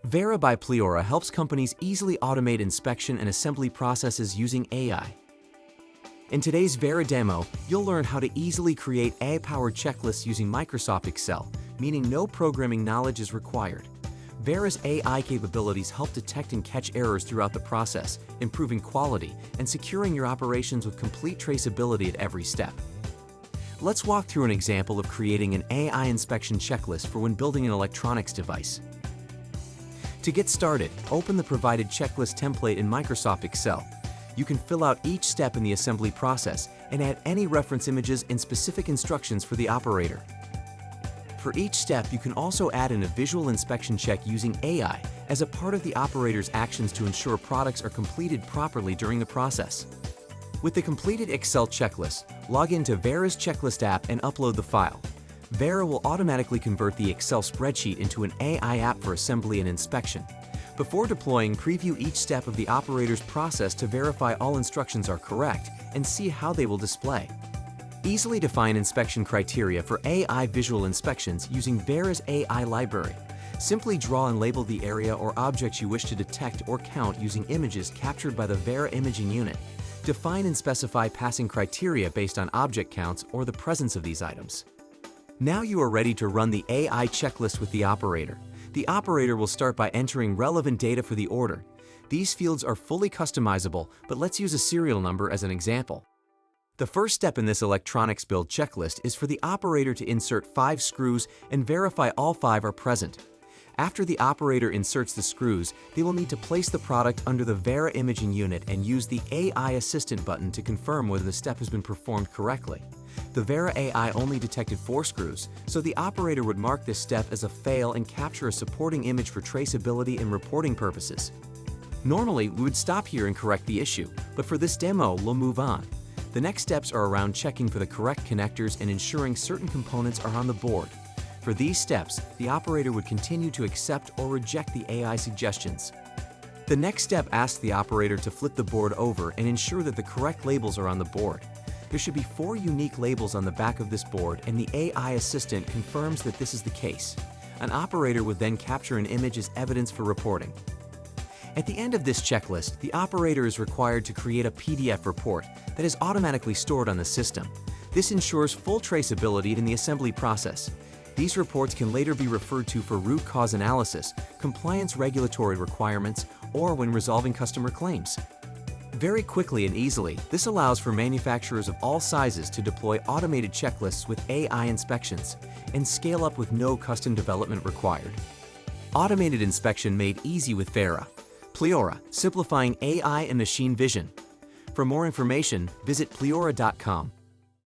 Vaira by Pleora helps companies easily automate inspection and assembly processes using AI. In today's Vaira demo, you'll learn how to easily create AI-powered checklists using Microsoft Excel, meaning no programming knowledge is required. Vaira's AI capabilities help detect and catch errors throughout the process, improving quality and securing your operations with complete traceability at every step. Let's walk through an example of creating an AI inspection checklist for when building an electronics device. To get started, open the provided checklist template in Microsoft Excel. You can fill out each step in the assembly process and add any reference images and specific instructions for the operator. For each step, you can also add in a visual inspection check using AI as a part of the operator's actions to ensure products are completed properly during the process. With the completed Excel checklist, log into Vaira's checklist app and upload the file. Vaira will automatically convert the Excel spreadsheet into an AI app for assembly and inspection. Before deploying, preview each step of the operator's process to verify all instructions are correct and see how they will display. Easily define inspection criteria for AI visual inspections using Vaira's AI library. Simply draw and label the area or objects you wish to detect or count using images captured by the Vaira imaging unit. Define and specify passing criteria based on object counts or the presence of these items. Now you are ready to run the AI checklist with the operator. The operator will start by entering relevant data for the order. These fields are fully customizable, but let's use a serial number as an example. The first step in this electronics build checklist is for the operator to insert 5 screws and verify all 5 are present. After the operator inserts the screws, they will need to place the product under the Vaira imaging unit and use the AI Assistant button to confirm whether the step has been performed correctly. The Vaira AI only detected 4 screws, so the operator would mark this step as a fail and capture a supporting image for traceability and reporting purposes. Normally, we would stop here and correct the issue, but for this demo, we'll move on. The next steps are around checking for the correct connectors and ensuring certain components are on the board. For these steps, the operator would continue to accept or reject the AI suggestions. The next step asks the operator to flip the board over and ensure that the correct labels are on the board. There should be 4 unique labels on the back of this board, and the AI assistant confirms that this is the case. An operator would then capture an image as evidence for reporting. At the end of this checklist, the operator is required to create a PDF report that is automatically stored on the system. This ensures full traceability in the assembly process. These reports can later be referred to for root cause analysis, compliance regulatory requirements, or when resolving customer claims. Very quickly and easily, this allows for manufacturers of all sizes to deploy automated checklists with AI inspections and scale up with no custom development required. Automated inspection made easy with Vaira. Pleora, simplifying AI and machine vision. For more information, visit pleora.com.